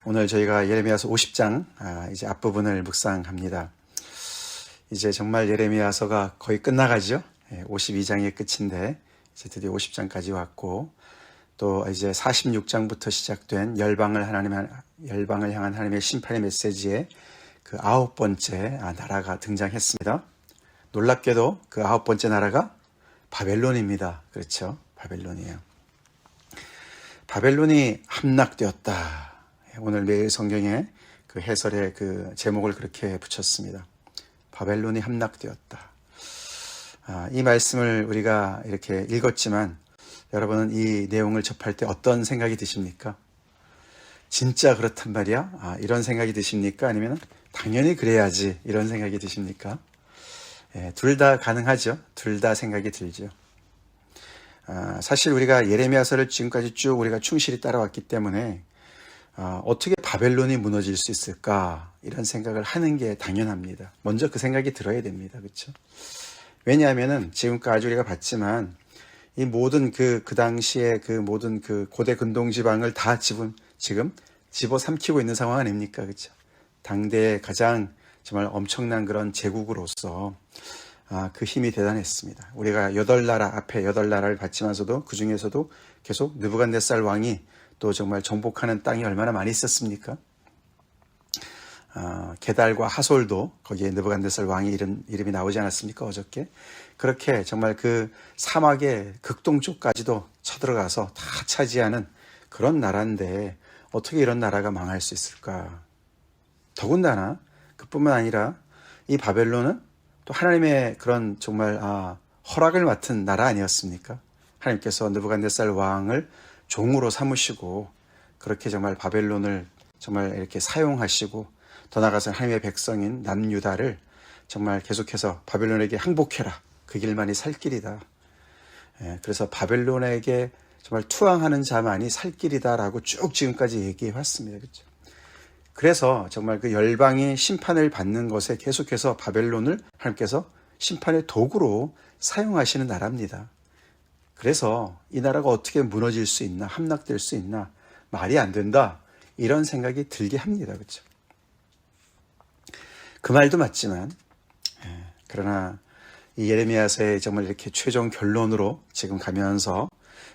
오늘 저희가 예레미야서 50장 이제 앞부분을 묵상합니다. 이제 정말 예레미야서가 거의 끝나가죠. 52장이 끝인데 이제 드디어 50장까지 왔고, 또 이제 46장부터 시작된 열방을 향한 하나님의 심판의 메시지의 그 9번째 나라가 등장했습니다. 놀랍게도 그 9번째 나라가 바벨론입니다. 그렇죠? 바벨론이에요. 바벨론이 함락되었다. 오늘 매일 성경에 그 해설의 그 제목을 그렇게 붙였습니다. 바벨론이 함락되었다. 이 말씀을 우리가 이렇게 읽었지만 여러분은 이 내용을 접할 때 어떤 생각이 드십니까? 진짜 그렇단 말이야? 이런 생각이 드십니까? 아니면 당연히 그래야지 이런 생각이 드십니까? 둘 다 가능하죠. 둘 다 생각이 들죠. 사실 우리가 예레미야서를 지금까지 쭉 우리가 충실히 따라왔기 때문에 어떻게 바벨론이 무너질 수 있을까 이런 생각을 하는 게 당연합니다. 먼저 그 생각이 들어야 됩니다. 그렇죠? 왜냐하면은 지금까지 우리가 봤지만 이 모든 그 당시에 그 모든 그 고대 근동 지방을 다 지금 집어삼키고 있는 상황 아닙니까? 그렇죠? 당대의 가장 정말 엄청난 그런 제국으로서 그 힘이 대단했습니다. 우리가 8나라 앞에 8나라를 봤지만서도 그 중에서도 계속 느부갓네살 왕이 또 정말 정복하는 땅이 얼마나 많이 있었습니까? 게달과 하솔도 거기에 느부갓네살 왕의 이름이 나오지 않았습니까? 어저께. 그렇게 정말 그 사막의 극동쪽까지도 쳐들어가서 다 차지하는 그런 나라인데 어떻게 이런 나라가 망할 수 있을까? 더군다나 그뿐만 아니라 이 바벨론은 또 하나님의 그런 정말 허락을 맡은 나라 아니었습니까? 하나님께서 느부갓네살 왕을 종으로 삼으시고 그렇게 정말 바벨론을 정말 이렇게 사용하시고 더 나아가서 하나님의 백성인 남유다를 정말 계속해서 바벨론에게 항복해라. 그 길만이 살 길이다. 그래서 바벨론에게 정말 투항하는 자만이 살 길이다라고 쭉 지금까지 얘기해 왔습니다. 그렇죠? 그래서 정말 그 열방이 심판을 받는 것에 계속해서 바벨론을 하나님께서 심판의 도구로 사용하시는 나라입니다. 그래서 이 나라가 어떻게 무너질 수 있나, 함락될 수 있나, 말이 안 된다, 이런 생각이 들게 합니다. 그렇죠? 그 말도 맞지만, 그러나 이 예레미야서의 정말 이렇게 최종 결론으로 지금 가면서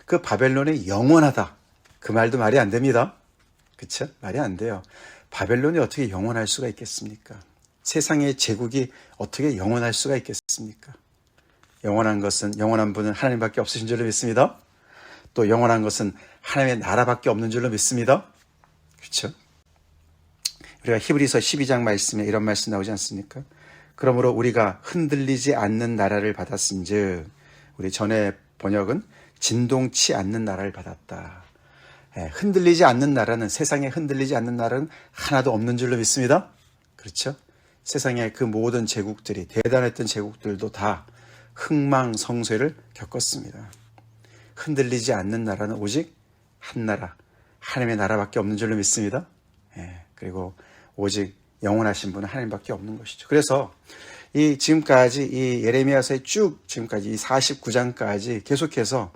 그 바벨론이 영원하다, 그 말도 말이 안 됩니다. 그렇죠? 말이 안 돼요. 바벨론이 어떻게 영원할 수가 있겠습니까? 세상의 제국이 어떻게 영원할 수가 있겠습니까? 영원한 분은 하나님밖에 없으신 줄로 믿습니다. 또 영원한 것은 하나님의 나라밖에 없는 줄로 믿습니다. 그렇죠? 우리가 히브리서 12장 말씀에 이런 말씀 나오지 않습니까? 그러므로 우리가 흔들리지 않는 나라를 받았은즉, 우리 전에 번역은 진동치 않는 나라를 받았다. 흔들리지 않는 나라는, 세상에 흔들리지 않는 나라는 하나도 없는 줄로 믿습니다. 그렇죠? 세상의 그 모든 제국들이, 대단했던 제국들도 다 흥망성쇠를 겪었습니다. 흔들리지 않는 나라는 오직 한 나라, 하나님의 나라밖에 없는 줄로 믿습니다. 그리고 오직 영원하신 분은 하나님밖에 없는 것이죠. 그래서 지금까지 이 예레미야서의 지금까지 이 49장까지 계속해서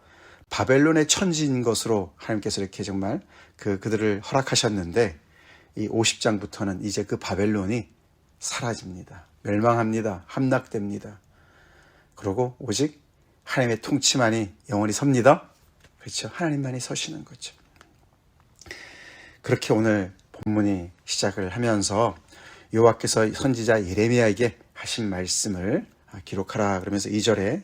바벨론의 천지인 것으로 하나님께서 이렇게 정말 그들을 허락하셨는데, 이 50장부터는 이제 그 바벨론이 사라집니다. 멸망합니다. 함락됩니다. 그리고 오직 하나님의 통치만이 영원히 섭니다. 그렇죠? 하나님만이 서시는 거죠. 그렇게 오늘 본문이 시작을 하면서 여호와께서 선지자 예레미야에게 하신 말씀을 기록하라 그러면서 2절에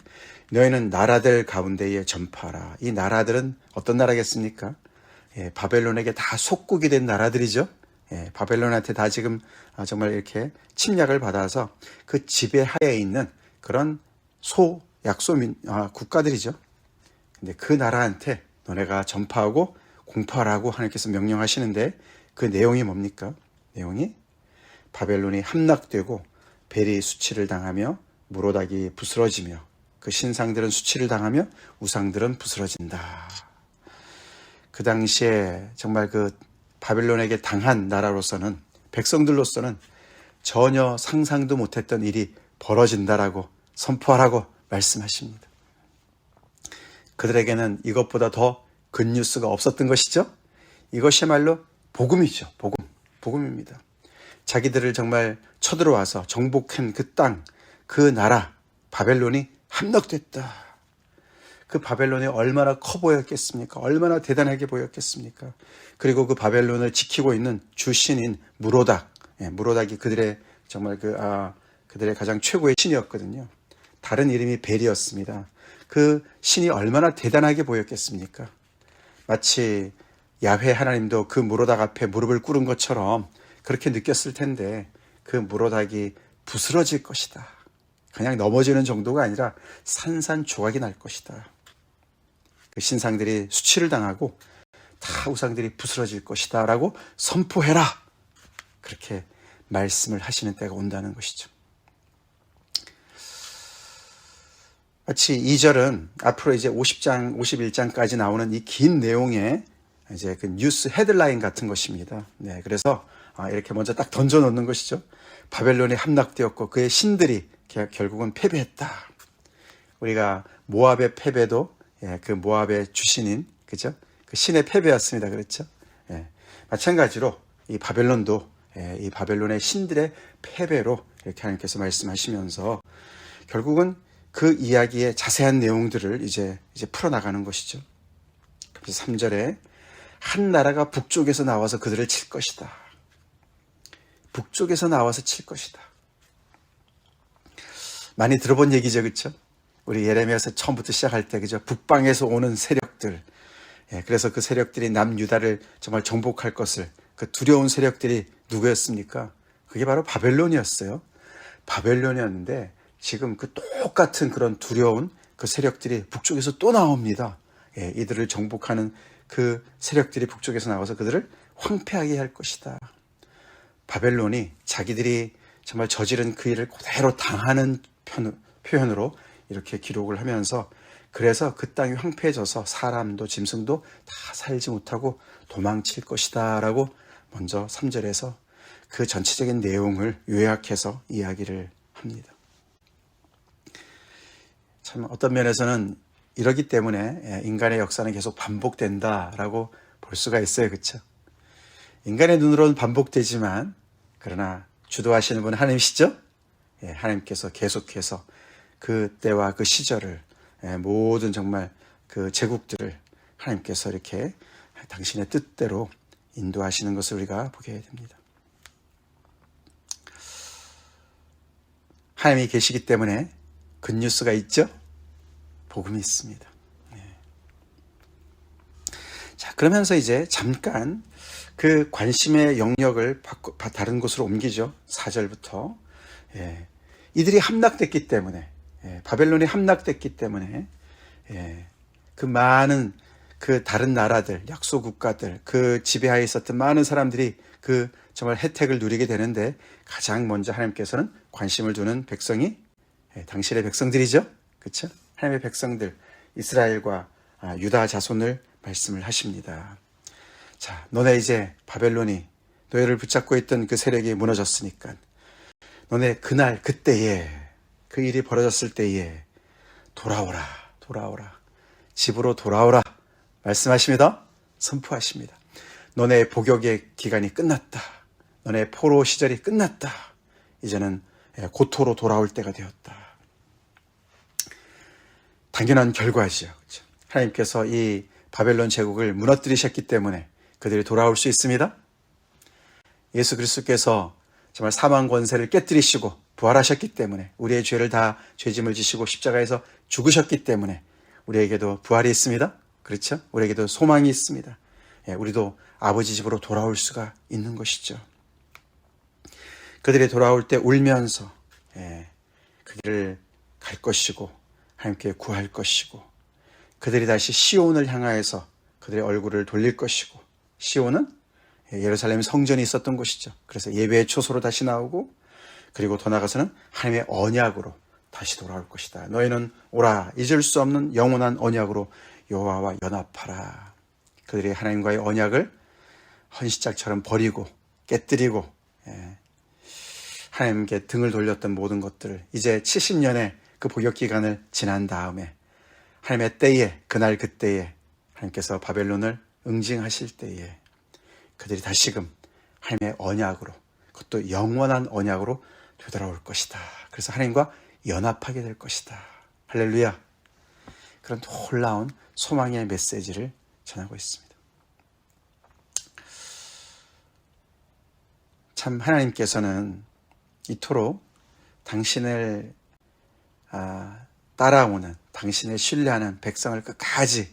너희는 나라들 가운데에 전파하라. 이 나라들은 어떤 나라겠습니까? 바벨론에게 다 속국이 된 나라들이죠. 바벨론한테 다 지금 정말 이렇게 침략을 받아서 그 지배하에 있는 그런 국가들이죠. 근데 그 나라한테 너네가 전파하고 공포하라고 하나님께서 명령하시는데, 그 내용이 뭡니까? 내용이 바벨론이 함락되고 벨이 수치를 당하며 무로닥이 부스러지며 그 신상들은 수치를 당하며 우상들은 부스러진다. 그 당시에 정말 그 바벨론에게 당한 나라로서는, 백성들로서는 전혀 상상도 못했던 일이 벌어진다라고 선포하라고 말씀하십니다. 그들에게는 이것보다 더 굿뉴스가 없었던 것이죠. 이것이야말로 복음이죠. 복음입니다. 자기들을 정말 쳐들어와서 정복한 그 땅, 그 나라 바벨론이 함락됐다. 그 바벨론이 얼마나 커 보였겠습니까? 얼마나 대단하게 보였겠습니까? 그리고 그 바벨론을 지키고 있는 주신인 무로닥, 무로닥이 그들의 정말 그들의 가장 최고의 신이었거든요. 다른 이름이 벨이었습니다. 그 신이 얼마나 대단하게 보였겠습니까? 마치 야훼 하나님도 그 무로닥 앞에 무릎을 꿇은 것처럼 그렇게 느꼈을 텐데, 그 무로닥이 부스러질 것이다. 그냥 넘어지는 정도가 아니라 산산조각이 날 것이다. 그 신상들이 수치를 당하고 다 우상들이 부스러질 것이다 라고 선포해라. 그렇게 말씀을 하시는 때가 온다는 것이죠. 마치 2절은 앞으로 이제 50장, 51장까지 나오는 이 긴 내용의 이제 그 뉴스 헤드라인 같은 것입니다. 네, 그래서 이렇게 먼저 딱 던져 놓는 것이죠. 바벨론이 함락되었고 그의 신들이 결국은 패배했다. 우리가 모압의 패배도 그 모압의 주신인, 그죠? 그 신의 패배였습니다. 그렇죠? 마찬가지로 이 바벨론도 이 바벨론의 신들의 패배로 이렇게 하나님께서 말씀하시면서 결국은 그 이야기의 자세한 내용들을 이제 풀어나가는 것이죠. 그래서 3절에 한 나라가 북쪽에서 나와서 그들을 칠 것이다. 북쪽에서 나와서 칠 것이다. 많이 들어본 얘기죠, 그렇죠? 우리 예레미야서 처음부터 시작할 때, 그죠? 북방에서 오는 세력들. 그래서 그 세력들이 남유다를 정말 정복할 것을, 그 두려운 세력들이 누구였습니까? 그게 바로 바벨론이었어요. 바벨론이었는데 지금 그 똑같은 그런 두려운 그 세력들이 북쪽에서 또 나옵니다. 이들을 정복하는 그 세력들이 북쪽에서 나와서 그들을 황폐하게 할 것이다. 바벨론이 자기들이 정말 저지른 그 일을 그대로 당하는 표현으로 이렇게 기록을 하면서, 그래서 그 땅이 황폐해져서 사람도 짐승도 다 살지 못하고 도망칠 것이다 라고 먼저 3절에서 그 전체적인 내용을 요약해서 이야기를 합니다. 참 어떤 면에서는 이러기 때문에 인간의 역사는 계속 반복된다라고 볼 수가 있어요. 그렇죠? 인간의 눈으로는 반복되지만 그러나 주도하시는 분은 하나님이시죠? 하나님께서 계속해서 그 때와 그 시절을, 모든 정말 그 제국들을 하나님께서 이렇게 당신의 뜻대로 인도하시는 것을 우리가 보게 됩니다. 하나님이 계시기 때문에 굿뉴스가 있죠? 복음이 있습니다. 자, 그러면서 이제 잠깐 그 관심의 영역을 다른 곳으로 옮기죠. 4절부터. 이들이 함락됐기 때문에, 바벨론이 함락됐기 때문에, 그 많은 그 다른 나라들, 약소 국가들, 그 지배하에 있었던 많은 사람들이 그 정말 혜택을 누리게 되는데, 가장 먼저 하나님께서는 관심을 두는 백성이 당신의 백성들이죠. 그렇죠? 하나님의 백성들, 이스라엘과 유다 자손을 말씀을 하십니다. 자, 너네 이제 바벨론이 너희를 붙잡고 있던 그 세력이 무너졌으니까 너네 그날 그때에, 그 일이 벌어졌을 때에 돌아오라, 집으로 돌아오라 말씀하십니다. 선포하십니다. 너네 복역의 기간이 끝났다. 너네 포로 시절이 끝났다. 이제는 고토로 돌아올 때가 되었다. 당연한 결과지요. 그렇죠? 하나님께서 이 바벨론 제국을 무너뜨리셨기 때문에 그들이 돌아올 수 있습니다. 예수 그리스도께서 정말 사망 권세를 깨뜨리시고 부활하셨기 때문에, 우리의 죄를 다 죄짐을 지시고 십자가에서 죽으셨기 때문에 우리에게도 부활이 있습니다. 그렇죠? 우리에게도 소망이 있습니다. 우리도 아버지 집으로 돌아올 수가 있는 것이죠. 그들이 돌아올 때 울면서 그 길을 갈 것이고 하나님께 구할 것이고, 그들이 다시 시온을 향하여서 그들의 얼굴을 돌릴 것이고, 시온은 예루살렘 성전이 있었던 곳이죠. 그래서 예배의 초소로 다시 나오고, 그리고 더 나아가서는 하나님의 언약으로 다시 돌아올 것이다. 너희는 오라, 잊을 수 없는 영원한 언약으로 여호와와 연합하라. 그들이 하나님과의 언약을 헌시짝처럼 버리고 깨뜨리고 하나님께 등을 돌렸던 모든 것들을 이제 70년의 그 복역 기간을 지난 다음에 하나님의 때에, 그날 그때에 하나님께서 바벨론을 응징하실 때에 그들이 다시금 하나님의 언약으로, 그것도 영원한 언약으로 되돌아올 것이다. 그래서 하나님과 연합하게 될 것이다. 할렐루야. 그런 놀라운 소망의 메시지를 전하고 있습니다. 참 하나님께서는 이토록 당신을 따라오는, 당신을 신뢰하는 백성을 끝까지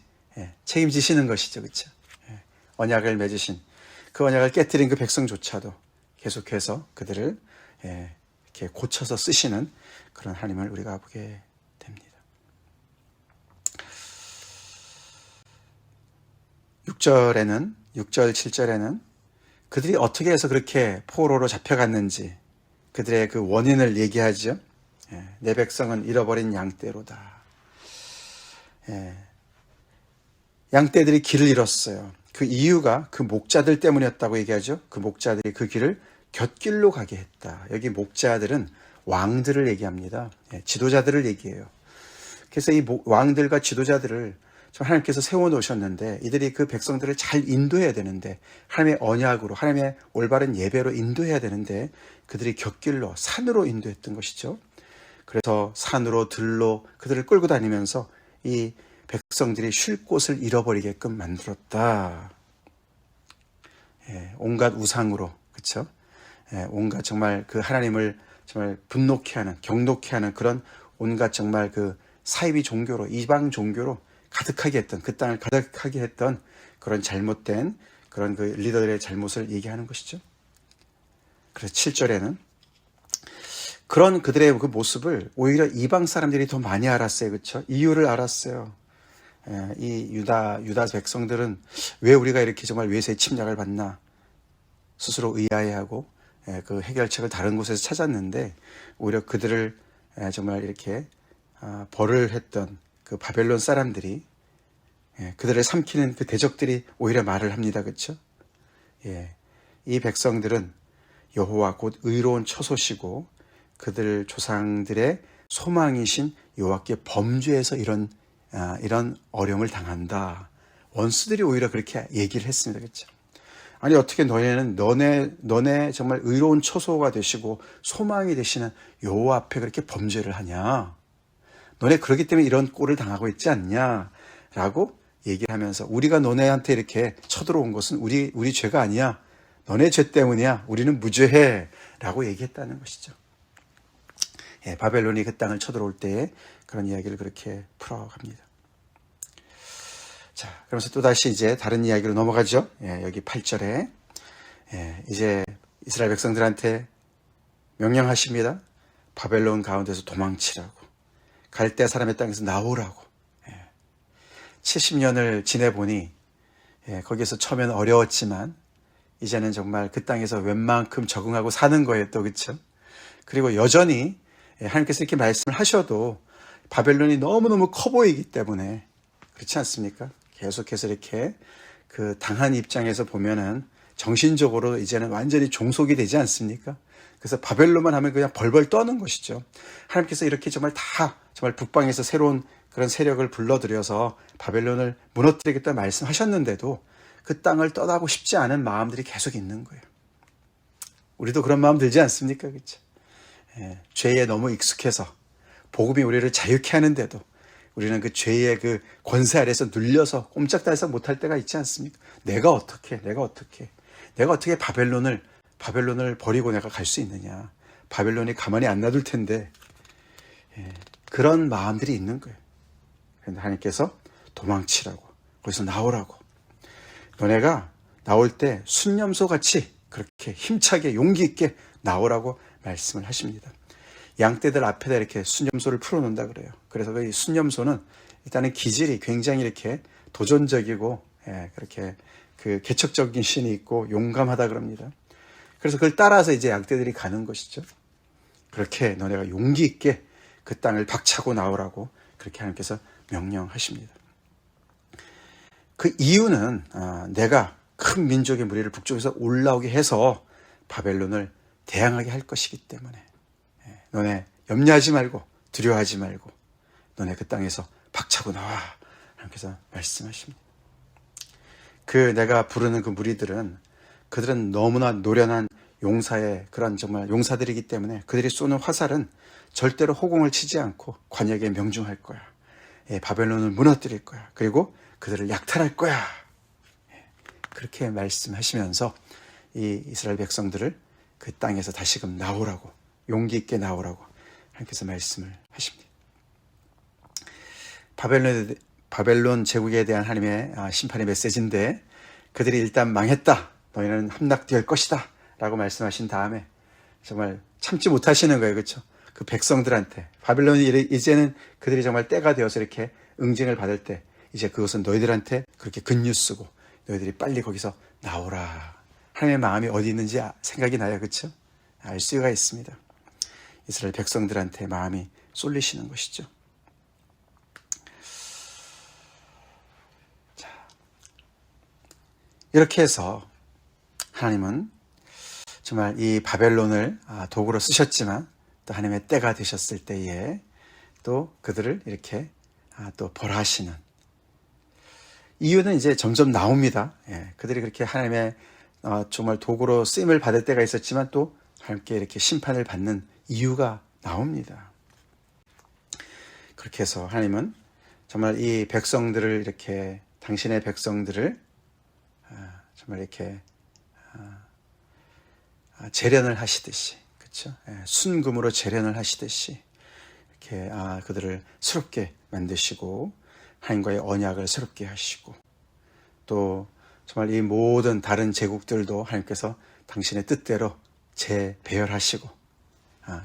책임지시는 것이죠. 그렇죠? 언약을 맺으신, 그 언약을 깨뜨린 그 백성조차도 계속해서 그들을 이렇게 고쳐서 쓰시는 그런 하나님을 우리가 보게 됩니다. 6절, 7절에는 그들이 어떻게 해서 그렇게 포로로 잡혀갔는지 그들의 그 원인을 얘기하죠. 내 백성은 잃어버린 양떼로다. 양떼들이 길을 잃었어요. 그 이유가 그 목자들 때문이었다고 얘기하죠. 그 목자들이 그 길을 곁길로 가게 했다. 여기 목자들은 왕들을 얘기합니다. 지도자들을 얘기해요. 그래서 이 왕들과 지도자들을 하나님께서 세워놓으셨는데 이들이 그 백성들을 잘 인도해야 되는데, 하나님의 언약으로, 하나님의 올바른 예배로 인도해야 되는데 그들이 곁길로, 산으로 인도했던 것이죠. 그래서 산으로, 들로 그들을 끌고 다니면서 이 백성들이 쉴 곳을 잃어버리게끔 만들었다. 온갖 우상으로, 그렇죠? 온갖 정말 그 하나님을 정말 분노케 하는, 경노케 하는 그런 온갖 정말 그 사이비 종교로, 이방 종교로 가득하게 했던, 그 땅을 가득하게 했던 그런 잘못된 그런 그 리더들의 잘못을 얘기하는 것이죠. 그래서 7절에는 그런 그들의 그 모습을 오히려 이방 사람들이 더 많이 알았어요. 그렇죠? 이유를 알았어요. 이 유다 백성들은 왜 우리가 이렇게 정말 외세의 침략을 받나 스스로 의아해하고 그 해결책을 다른 곳에서 찾았는데, 오히려 그들을 정말 이렇게 벌을 했던 그 바벨론 사람들이, 그들을 삼키는 그 대적들이 오히려 말을 합니다. 그렇죠? 이 백성들은 여호와 곧 의로운 처소시고 그들 조상들의 소망이신 여호와께 범죄해서 이런 어려움을 당한다. 원수들이 오히려 그렇게 얘기를 했습니다. 그렇죠? 아니 어떻게 너네는 너네 정말 의로운 처소가 되시고 소망이 되시는 여호와 앞에 그렇게 범죄를 하냐? 너네 그러기 때문에 이런 꼴을 당하고 있지 않냐? 라고 얘기를 하면서, 우리가 너네한테 이렇게 쳐들어온 것은 우리 죄가 아니야. 너네 죄 때문이야. 우리는 무죄해. 라고 얘기했다는 것이죠. 바벨론이 그 땅을 쳐들어올 때에 그런 이야기를 그렇게 풀어갑니다. 자, 그러면서 또다시 이제 다른 이야기로 넘어가죠. 여기 8절에 이제 이스라엘 백성들한테 명령하십니다. 바벨론 가운데서 도망치라고, 갈대 사람의 땅에서 나오라고. 70년을 지내보니 거기에서 처음에는 어려웠지만 이제는 정말 그 땅에서 웬만큼 적응하고 사는 거예요. 또 그렇죠? 그리고 여전히 하나님께서 이렇게 말씀을 하셔도 바벨론이 너무너무 커 보이기 때문에, 그렇지 않습니까? 계속해서 이렇게 그 당한 입장에서 보면은 정신적으로 이제는 완전히 종속이 되지 않습니까? 그래서 바벨론만 하면 그냥 벌벌 떠는 것이죠. 하나님께서 이렇게 정말 정말 북방에서 새로운 그런 세력을 불러들여서 바벨론을 무너뜨리겠다 말씀하셨는데도 그 땅을 떠나고 싶지 않은 마음들이 계속 있는 거예요. 우리도 그런 마음 들지 않습니까? 그렇죠? 죄에 너무 익숙해서 복음이 우리를 자유케 하는데도 우리는 그 죄의 그 권세 아래서 눌려서 꼼짝달싹 못할 때가 있지 않습니까? 내가 어떻게 바벨론을 버리고 내가 갈 수 있느냐? 바벨론이 가만히 안 놔둘 텐데. 그런 마음들이 있는 거예요. 그런데 하나님께서 도망치라고, 거기서 나오라고, 너네가 나올 때 순념소 같이 그렇게 힘차게 용기 있게 나오라고 말씀을 하십니다. 양떼들 앞에다 이렇게 순념소를 풀어놓는다 그래요. 그래서 이 순념소는 일단은 기질이 굉장히 이렇게 도전적이고 그렇게 그 개척적인 신이 있고 용감하다 그럽니다. 그래서 그걸 따라서 이제 양떼들이 가는 것이죠. 그렇게 너네가 용기 있게 그 땅을 박차고 나오라고 그렇게 하나님께서 명령하십니다. 그 이유는 내가 큰 민족의 무리를 북쪽에서 올라오게 해서 바벨론을 대항하게 할 것이기 때문에 너네 염려하지 말고 두려워하지 말고 너네 그 땅에서 박차고 나와. 하나님께서 말씀하십니다. 그 내가 부르는 그 무리들은 그들은 너무나 노련한 용사의 그런 정말 용사들이기 때문에 그들이 쏘는 화살은 절대로 호공을 치지 않고 관역에 명중할 거야. 바벨론을 무너뜨릴 거야. 그리고 그들을 약탈할 거야. 그렇게 말씀하시면서 이 이스라엘 백성들을 그 땅에서 다시금 나오라고, 용기 있게 나오라고 하나님께서 말씀을 하십니다. 바벨론 제국에 대한 하나님의 심판의 메시지인데, 그들이 일단 망했다, 너희는 함락될 것이다 라고 말씀하신 다음에 정말 참지 못하시는 거예요. 그렇죠? 그 백성들한테 바벨론이 이제는 그들이 정말 때가 되어서 이렇게 응징을 받을 때, 이제 그것은 너희들한테 그렇게 굿뉴스고 너희들이 빨리 거기서 나오라. 하나님의 마음이 어디 있는지 생각이 나요. 그렇죠? 알 수가 있습니다. 이스라엘 백성들한테 마음이 쏠리시는 것이죠. 자, 이렇게 해서 하나님은 정말 이 바벨론을 도구로 쓰셨지만 또 하나님의 때가 되셨을 때에 또 그들을 이렇게 또 벌하시는 이유는 이제 점점 나옵니다. 그들이 그렇게 하나님의 정말 도구로 쓰임을 받을 때가 있었지만 또 함께 이렇게 심판을 받는 이유가 나옵니다. 그렇게 해서 하나님은 정말 이 백성들을 이렇게, 당신의 백성들을 정말 이렇게 재련을 하시듯이, 그렇죠? 순금으로 재련을 하시듯이 이렇게 그들을 새롭게 만드시고 하나님과의 언약을 새롭게 하시고, 또 정말 이 모든 다른 제국들도 하나님께서 당신의 뜻대로 재배열하시고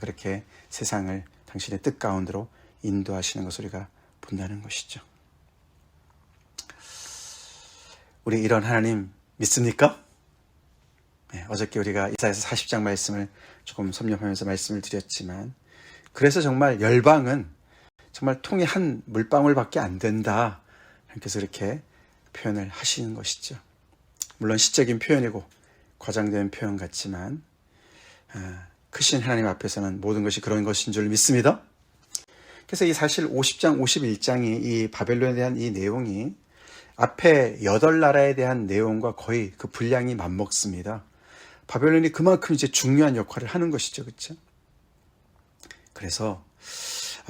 그렇게 세상을 당신의 뜻 가운데로 인도하시는 것을 우리가 본다는 것이죠. 우리 이런 하나님 믿습니까? 어저께 우리가 이사야서 40장 말씀을 조금 섭렵하면서 말씀을 드렸지만, 그래서 정말 열방은 정말 통이 한 물방울밖에 안 된다, 하나님께서 이렇게 표현을 하시는 것이죠. 물론 시적인 표현이고 과장된 표현 같지만 크신 하나님 앞에서는 모든 것이 그런 것인 줄 믿습니다. 그래서 이 사실 50장, 51장이 이 바벨론에 대한 이 내용이 앞에 8나라에 대한 내용과 거의 그 분량이 맞먹습니다. 바벨론이 그만큼 이제 중요한 역할을 하는 것이죠. 그렇죠? 그래서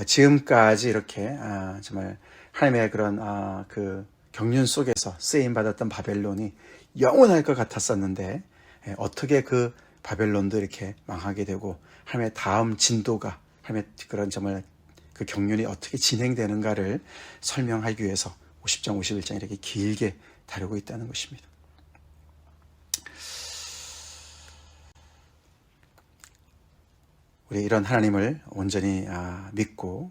지금까지 이렇게 정말 하나님의 그런 그 경륜 속에서 쓰임받았던 바벨론이 영원할 것 같았었는데, 어떻게 그 바벨론도 이렇게 망하게 되고 하나님의 다음 진도가, 하나님의 그런 정말 그 경륜이 어떻게 진행되는가를 설명하기 위해서 50장, 51장 이렇게 길게 다루고 있다는 것입니다. 우리 이런 하나님을 온전히 믿고,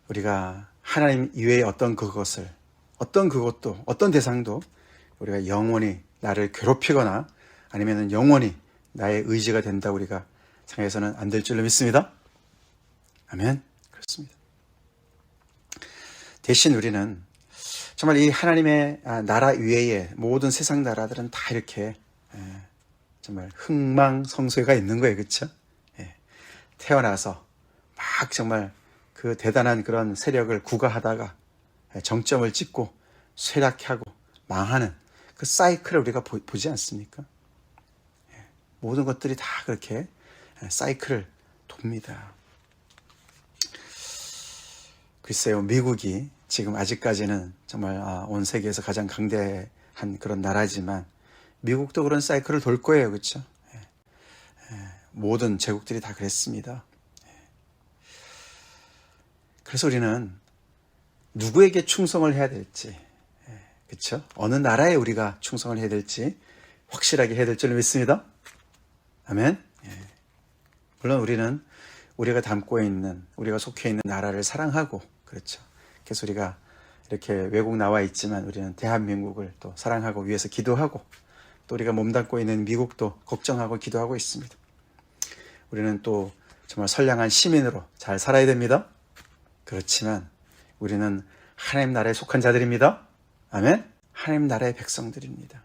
우리가 하나님 이외의 어떤 그것도, 어떤 대상도 우리가 영원히 나를 괴롭히거나 아니면 영원히 나의 의지가 된다고 우리가 생각해서는 안 될 줄로 믿습니다. 아멘. 그렇습니다. 대신 우리는 정말 이 하나님의 나라 위에의 모든 세상 나라들은 다 이렇게 정말 흥망성쇠가 있는 거예요. 그렇죠? 태어나서 막 정말 그 대단한 그런 세력을 구가하다가 정점을 찍고 쇠락하고 망하는 그 사이클을 우리가 보지 않습니까? 모든 것들이 다 그렇게 사이클을 돕니다. 글쎄요, 미국이 지금 아직까지는 정말 온 세계에서 가장 강대한 그런 나라지만 미국도 그런 사이클을 돌 거예요. 그렇죠? 모든 제국들이 다 그랬습니다. 그래서 우리는 누구에게 충성을 해야 될지, 그렇죠? 어느 나라에 우리가 충성을 해야 될지 확실하게 해야 될 줄 믿습니다. 아멘. 물론 우리는 우리가 담고 있는, 우리가 속해 있는 나라를 사랑하고, 그렇죠? 그래서 우리가 이렇게 외국 나와 있지만 우리는 대한민국을 또 사랑하고 위해서 기도하고, 또 우리가 몸담고 있는 미국도 걱정하고 기도하고 있습니다. 우리는 또 정말 선량한 시민으로 잘 살아야 됩니다. 그렇지만 우리는 하나님 나라에 속한 자들입니다. 아멘. 하나님 나라의 백성들입니다.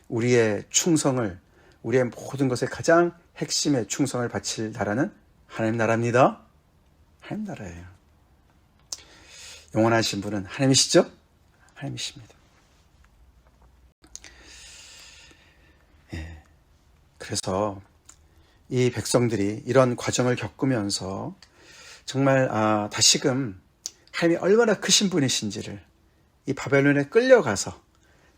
우리의 충성을, 우리의 모든 것에 가장 핵심의 충성을 바칠 나라는 하나님 나라입니다. 하나님 나라예요. 영원하신 분은 하나님이시죠? 하나님이십니다. 그래서 이 백성들이 이런 과정을 겪으면서 정말 다시금 하나님이 얼마나 크신 분이신지를 이 바벨론에 끌려가서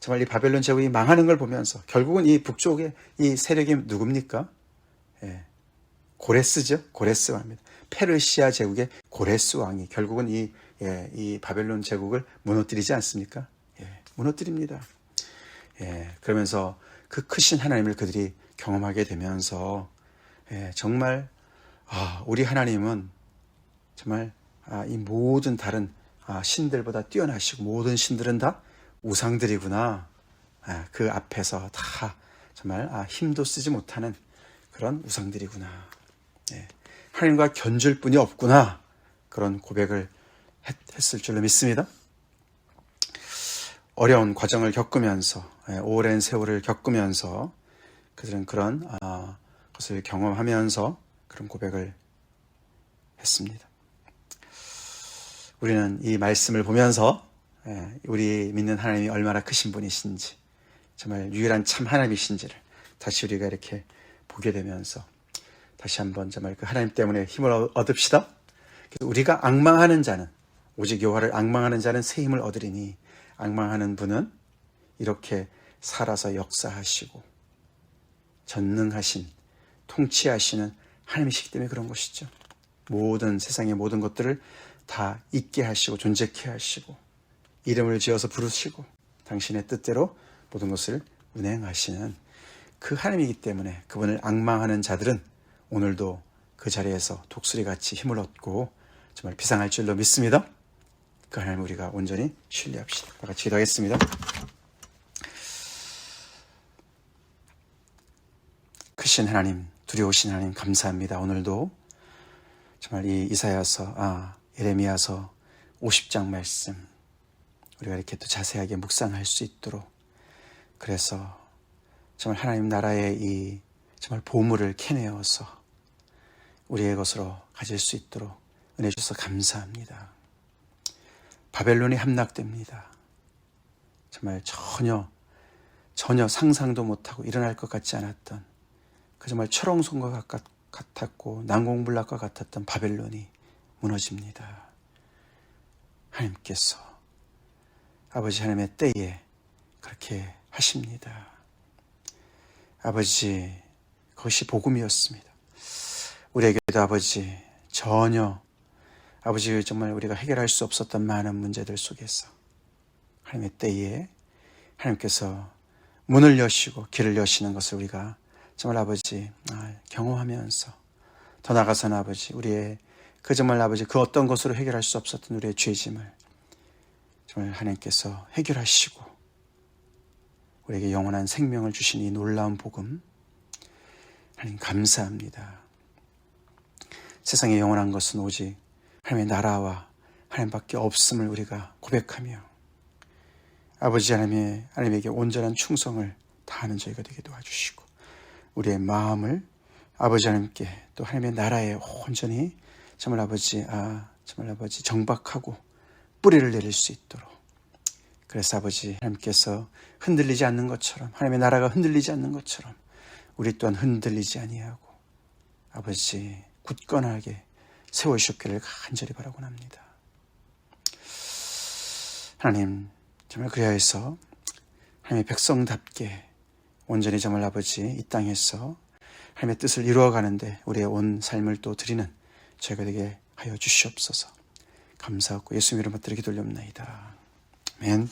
정말 이 바벨론 제국이 망하는 걸 보면서 결국은 이 북쪽의 이 세력이 누굽니까? 고레스죠. 고레스 왕입니다. 페르시아 제국의 고레스 왕이 결국은 이 바벨론 제국을 무너뜨리지 않습니까? 무너뜨립니다. 그러면서 그 크신 하나님을 그들이 경험하게 되면서 정말 우리 하나님은 정말 이 모든 다른 신들보다 뛰어나시고 모든 신들은 다 우상들이구나. 그 앞에서 다 정말 힘도 쓰지 못하는 그런 우상들이구나. 하나님과 견줄 뿐이 없구나. 그런 고백을 했을 줄로 믿습니다. 어려운 과정을 겪으면서 오랜 세월을 겪으면서 그들은 그런 것을 경험하면서 그런 고백을 했습니다. 우리는 이 말씀을 보면서 우리 믿는 하나님이 얼마나 크신 분이신지 정말 유일한 참 하나님이신지를 다시 우리가 이렇게 보게 되면서 다시 한번 정말 그 하나님 때문에 힘을 얻읍시다. 그래서 우리가 앙망하는 자는 오직 여호와를 앙망하는 자는 새 힘을 얻으리니 앙망하는 분은 이렇게 살아서 역사하시고 전능하신 통치하시는 하나님이시기 때문에 그런 것이죠. 모든 세상의 모든 것들을 다 있게 하시고 존재케 하시고 이름을 지어서 부르시고 당신의 뜻대로 모든 것을 운행하시는 그 하나님이기 때문에 그분을 앙망하는 자들은 오늘도 그 자리에서 독수리같이 힘을 얻고 정말 비상할 줄로 믿습니다. 그 하나님 우리가 온전히 신뢰합시다. 다 같이 기도하겠습니다. 크신 하나님, 두려우신 하나님 감사합니다. 오늘도 정말 이 이사야서, 예레미야서 50장 말씀 우리가 이렇게 또 자세하게 묵상할 수 있도록 그래서 정말 하나님 나라의 이 정말 보물을 캐내어서 우리의 것으로 가질 수 있도록 은혜 주셔서 감사합니다. 바벨론이 함락됩니다. 정말 전혀 상상도 못하고 일어날 것 같지 않았던 그 정말 철옹성과 같았고 난공불락과 같았던 바벨론이 무너집니다. 하나님께서 아버지 하나님의 때에 그렇게 하십니다. 아버지 그것이 복음이었습니다. 우리에게도 아버지 전혀 아버지 정말 우리가 해결할 수 없었던 많은 문제들 속에서 하나님의 때에 하나님께서 문을 여시고 길을 여시는 것을 우리가 정말 아버지 경험하면서 더 나아가서는 아버지 우리의 그 정말 아버지 그 어떤 것으로 해결할 수 없었던 우리의 죄짐을 정말 하나님께서 해결하시고 우리에게 영원한 생명을 주신 이 놀라운 복음 하나님 감사합니다. 세상에 영원한 것은 오직 하나님의 나라와 하나님밖에 없음을 우리가 고백하며 아버지 하나님에게 온전한 충성을 다하는 저희가 되게 도와주시고 우리의 마음을 아버지 하나님께 또 하나님의 나라에 온전히 정말 아버지 정박하고 뿌리를 내릴 수 있도록 그래서 아버지 하나님께서 흔들리지 않는 것처럼 하나님의 나라가 흔들리지 않는 것처럼 우리 또한 흔들리지 아니하고 아버지 굳건하게 세워주셨기를 간절히 바라곤 합니다. 하나님 정말 그리하여서 하나님의 백성답게 온전히 정말 아버지 이 땅에서 하나님의 뜻을 이루어가는데 우리의 온 삶을 또 드리는 저희가 되게 하여 주시옵소서. 감사하고 예수님 이름으로 드리기 돌려옵나이다. 아멘.